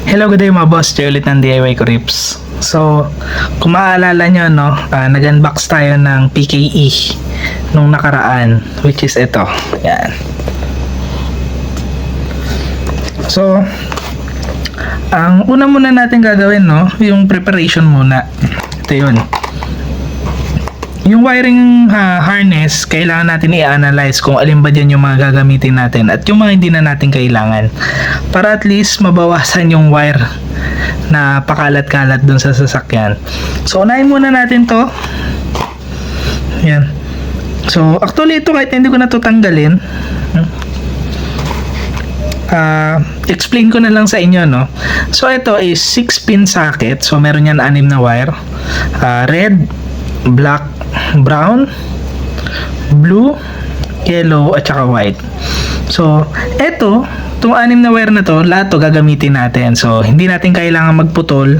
Hello, good day mga boss. Jay ulit ng DIY ko Rips. So, kung maaalala nyo, no, nag-unbox tayo ng PKE nung nakaraan, which is ito. Yan. So, ang una muna natin gagawin, no, yung preparation muna. Ito yun. Yung wiring harness, kailangan natin i-analyze kung alin ba dyan yung mga gagamitin natin at yung mga hindi na natin kailangan. Para at least mabawasan yung wire na pakalat-kalat dun sa sasakyan. So, unahin muna natin to. Yan. So, actually ito kahit hindi ko na to tanggalin. Explain ko na lang sa inyo, no. So, ito is 6-pin socket. So, meron yan 6 na wire. Red, black, brown, blue, yellow, at saka white. So, eto, itong 6 na wire na to, lahat to gagamitin natin. So, hindi natin kailangan magputol,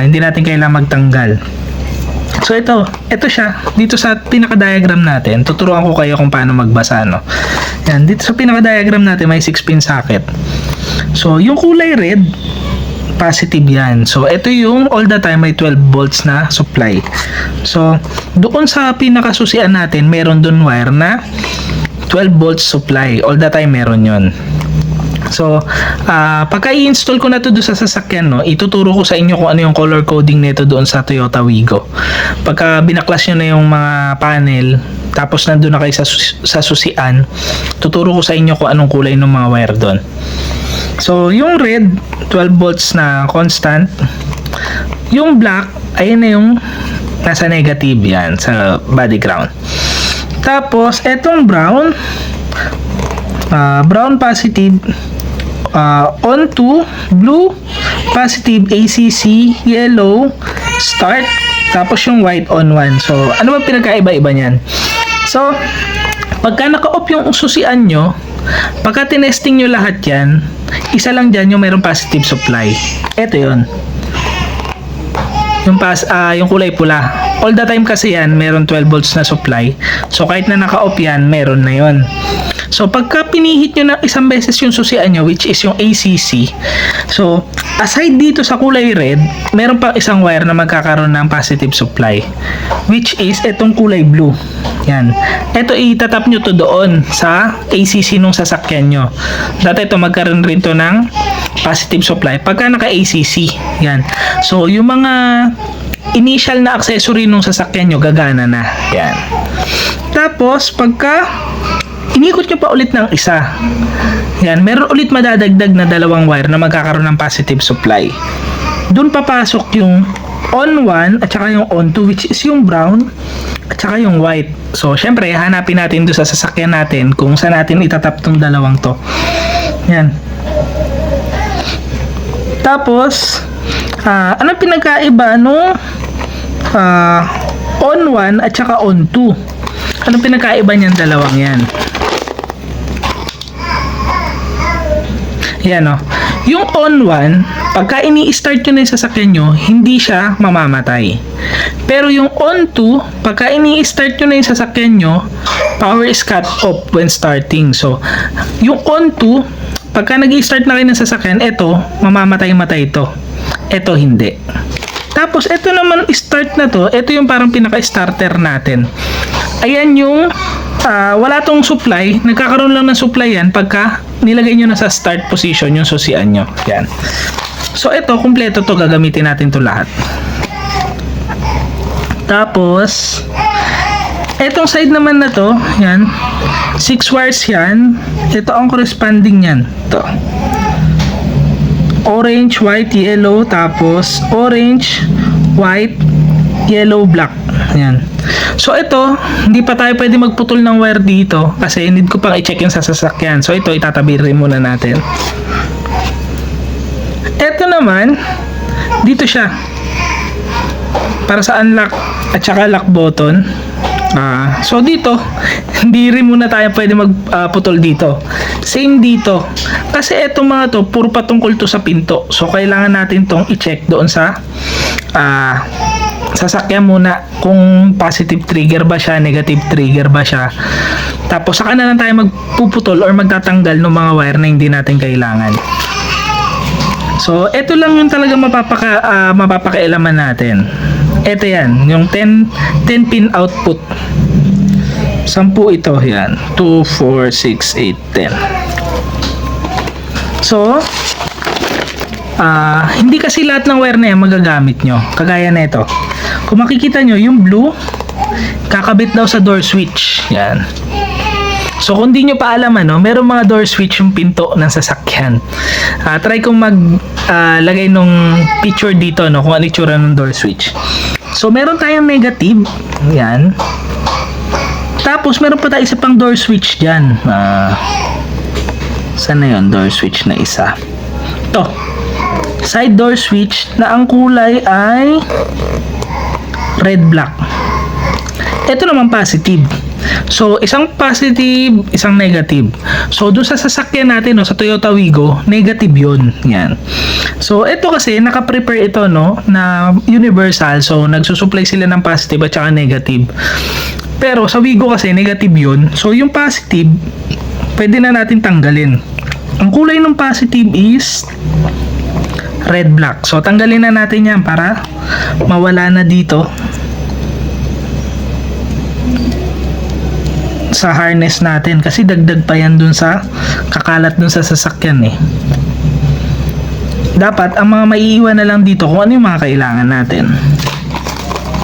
hindi natin kailangan magtanggal. So, ito siya. Dito sa pinaka-diagram natin, tuturuan ko kayo kung paano magbasa, no. Yan, dito sa pinaka-diagram natin, may 6-pin socket. So, yung kulay red, positive yan. So, ito yung all the time may 12 volts na supply. So, doon sa pinakasusian natin, meron doon wire na 12 volts supply. All the time meron yon. So, pagka i-install ko na to doon sa sasakyan, no, ituturo ko sa inyo kung ano yung color coding nito doon sa Toyota Wigo. Pagka binaklas nyo na yung mga panel, tapos nandun na kayo sa susian, tuturo ko sa inyo kung anong kulay ng mga wire doon. So, yung red, 12 volts na constant. Yung black, ayun na yung nasa negative yan, sa body ground. Tapos, etong brown, brown positive, on to, blue, positive, ACC, yellow, start, tapos yung white on 1. So, ano ba pinagkaiba-iba niyan? So, pagka naka-off yung susian nyo, pagka tinesting nyo lahat yan, isa lang dyan yung mayroong positive supply. Ito yun. Yung kulay pula. All the time kasi yan, meron 12 volts na supply. So, kahit na naka-off yan, meron na yun. So, pagka pinihit nyo ng isang beses yung susian nyo, which is yung ACC, so, aside dito sa kulay red, meron pa isang wire na magkakaroon ng positive supply, which is itong kulay blue. Yan. Ito, itatap nyo to doon sa ACC nung sasakyan nyo. Dati ito, magkaroon rin to ng positive supply pagka naka-ACC. Yan. So, yung mga initial na accessory nung sasakyan nyo, gagana na. Yan. Tapos, pagka inikot nyo pa ulit ng isa, yan, meron ulit madadagdag na 2 wire na magkakaroon ng positive supply. Doon papasok yung on 1 at saka yung on 2, which is yung brown at saka yung white. So, syempre, hanapin natin doon sa sasakyan natin kung saan natin itatap tong 2 to. Yan. Tapos, anong pinagkaiba nung on 1 at saka on 2? Anong pinagkaiba niyan 2 yan? Yan, o. Yung on 1, pagka ini-start nyo na yung sasakyan nyo, hindi siya mamamatay. Pero yung on 2, pagka ini-start nyo na yung sasakyan nyo, power is cut off when starting. So, yung on 2, pagka nag-i-start na kayo ng sasakyan, ito, mamamatay-matay ito. Ito, hindi. Tapos, ito naman, start na to, ito yung parang pinaka-starter natin. Ayan yung wala tong supply, nagkakaroon lang ng supply yan pagka nilagay nyo na sa start position yung susian nyo. Yan. So, ito, kumpleto to, gagamitin natin to lahat. Tapos, etong side naman na to, yan, 6 wires yan. Ito ang corresponding yan. Ito. Orange, white, yellow, tapos orange, white, yellow, black. Yan. So, ito, hindi pa tayo pwede magputol ng wire dito kasi need ko pang i-check yung sa sasakyan. So, ito, itatabi rin muna natin. Ito naman, dito siya. Para sa unlock at saka lock button. So, dito, hindi rin muna tayo pwede magputol dito. Same dito. Kasi itong mga to, puro patungkol to sa pinto. So, kailangan natin tong i-check doon sa sasakyan muna kung positive trigger ba siya, negative trigger ba siya. Tapos saka na lang tayo magpuputol or magtatanggal ng mga wire na hindi natin kailangan. So, ito lang yung talaga mapapakailaman natin. Ito yan, yung 10 pin output. 10 ito, yan. 2, 4, 6, 8, 10. So, hindi kasi lahat ng wire na yan magagamit nyo. Kagaya na ito. Kung makikita nyo, yung blue, kakabit daw sa door switch. Yan. So, kung di nyo pa alam, merong mga door switch yung pinto ng sasakyan. Try kong maglagay nung picture dito, kung ano itsura ng door switch. So, meron tayong negative. Yan. Tapos, meron pa tayo isa pang door switch dyan. Saan na yun? Door switch na isa. Ito. Side door switch na ang kulay ay red-black. Ito naman positive. So, isang positive, isang negative. So, doon sa sasakyan natin, sa Toyota Wigo, negative yun. Yan. So, ito kasi, naka-prepare ito, na universal. So, nagsusupply sila ng positive at saka negative. Pero, sa Wigo kasi, negative yun. So, yung positive, pwede na natin tanggalin. Ang kulay ng positive is red-black. So, tanggalin na natin yan para mawala na dito sa harness natin, kasi dagdag pa yan dun sa kakalat dun sa sasakyan Dapat ang mga maiiwan na lang dito kung ano yung mga kailangan natin.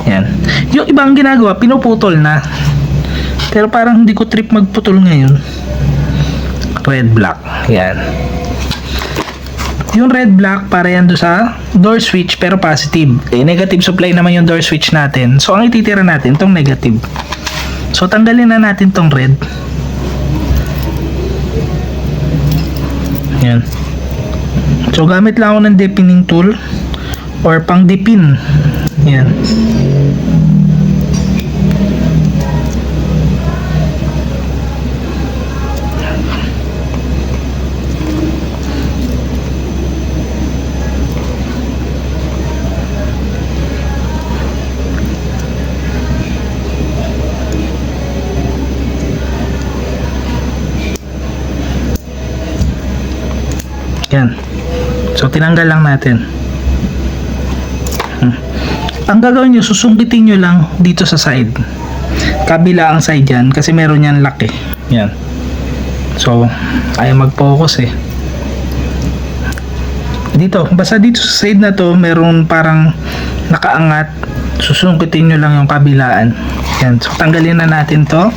Yan. Yung ibang ginagawa, pinuputol na. Pero parang hindi ko trip magputol ngayon. Red black. Yan. Yung red black para yan doon sa door switch pero positive. Negative supply naman yung door switch natin. So ang ititira natin tong negative. So, tanggalin na natin tong red. Yan. So, gamit lang ako ng deepening tool or pang dipin. Yan. Yan. So, tinanggal lang natin. Ang gagawin nyo, susungkitin nyo lang dito sa side. Kabila ang side yan kasi meron yan lock Yan. So, ayaw mag-focus Dito, basta dito sa side na to, meron parang nakaangat. Susungkitin nyo lang yung kabilaan. Yan. So, tanggalin na natin to.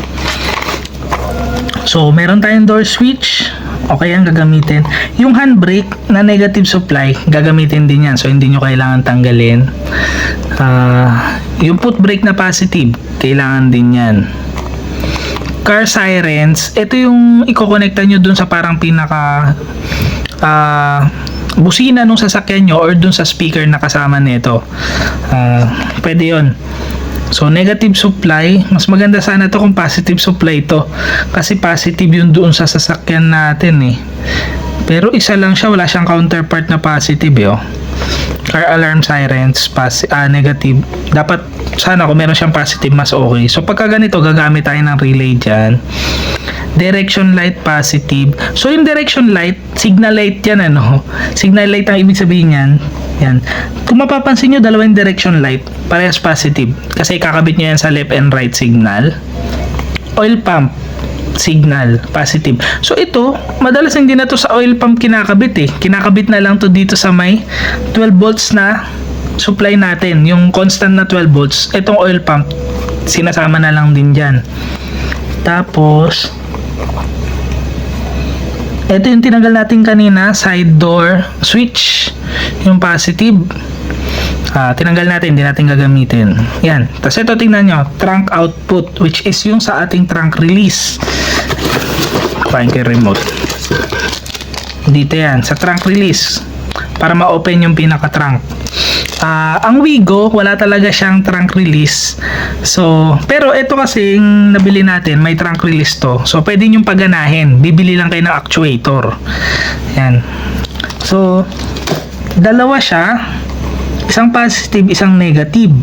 So, meron tayong door switch. Okay ang gagamitin. Yung handbrake na negative supply, gagamitin din yan. So, hindi nyo kailangan tanggalin. Yung foot brake na positive, kailangan din yan. Car sirens, ito yung i-connecta nyo dun sa parang pinaka busina nung sasakyan nyo or dun sa speaker na kasama nito. Pwede yon. So, negative supply, mas maganda sana to kung positive supply to. Kasi positive yun doon sa sasakyan natin Pero isa lang siya, wala siyang counterpart na positive Car alarm sirens, negative. Dapat sana kung meron siyang positive, mas okay. So, pagka ganito, gagamit tayo ng relay dyan. Direction light positive. So, yung direction light, signal light yan Signal light ang ibig sabihin yan. Yan. Kung mapapansin nyo, dalawang direction light, parehas positive. Kasi kakabit nyo yan sa left and right signal. Oil pump, signal, positive. So ito, madalas hindi na to sa oil pump kinakabit Kinakabit na lang to dito sa may 12 volts na supply natin. Yung constant na 12 volts. Itong oil pump, sinasama na lang din dyan. Tapos, ito yung tinanggal natin kanina, side door switch, yung positive. Tinanggal natin, hindi natin gagamitin. Yan. Tapos ito tingnan nyo, trunk output, which is yung sa ating trunk release. Pahin kay remote. Dito yan, sa trunk release. Para ma-open yung pinaka-trunk. Ang Wigo, wala talaga siyang trunk release. So, pero ito kasing nabili natin, may trunk release to. So, pwede nyo paganahin. Bibili lang kayo ng actuator. Yan. So, dalawa siya. Isang positive, isang negative.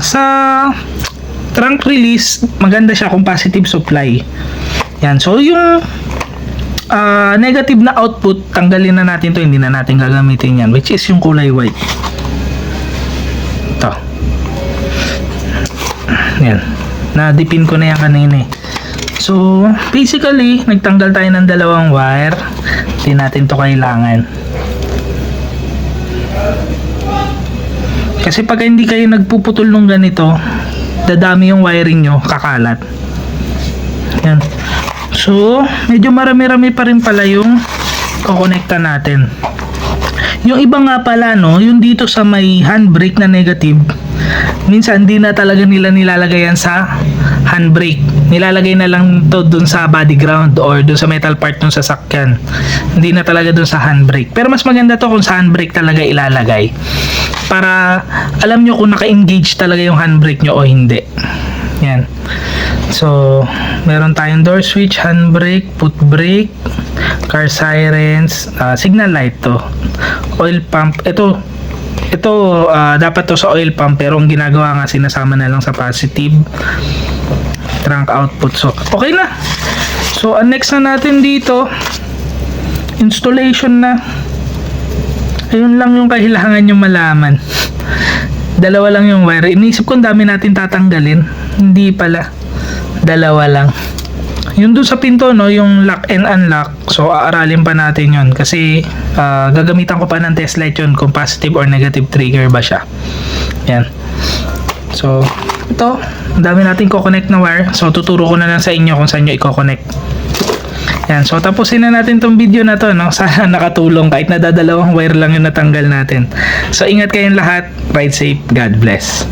Sa trunk release, maganda siya kung positive supply. Yan. So, yung negative na output, tanggalin na natin to, hindi na natin gagamitin yan, which is yung kulay white. Ito. Yan. Na-dipin ko na yan kanina eh. So, basically, nagtanggal tayo ng dalawang wire. Hindi natin to kailangan. Kasi pag hindi kayo nagpuputol nung ganito, dadami yung wiring nyo, kakalat. Yan. So, medyo marami-rami pa rin pala yung kukonekta natin. Yung iba nga pala, no, yung dito sa may handbrake na negative, minsan hindi na talaga nila nilalagay yan sa handbrake. Nilalagay na lang to dun sa body ground or dun sa metal part ng sasakyan. Hindi na talaga dun sa handbrake. Pero mas maganda to kung sa handbrake talaga ilalagay. Para alam nyo kung naka-engage talaga yung handbrake nyo o hindi. Yan. So, meron tayong door switch, handbrake, foot brake, car sirens, signal light to. Oil pump. Ito dapat to sa oil pump pero ang ginagawa nga sinasama na lang sa positive trunk output. So, okay na. So, ang next na natin dito, installation na. Ayun lang yung kailangan nyo malaman. Dalawa lang yung wire. Inisip ko ang dami natin tatanggalin. Hindi pala. Dalawa lang. Yung doon sa pinto, no, yung lock and unlock. So, aaralin pa natin yun. Kasi, gagamitan ko pa ng test light yun kung positive or negative trigger ba siya. Yan. So, ito. Ang dami natin ko-connect na wire. So, tuturo ko na lang sa inyo kung saan nyo i-connect. Yan, so tapusin na natin tong video na to, no? Sana nakatulong kahit na dadalawang wire lang yung natanggal natin. So ingat kayong lahat, ride safe, God bless.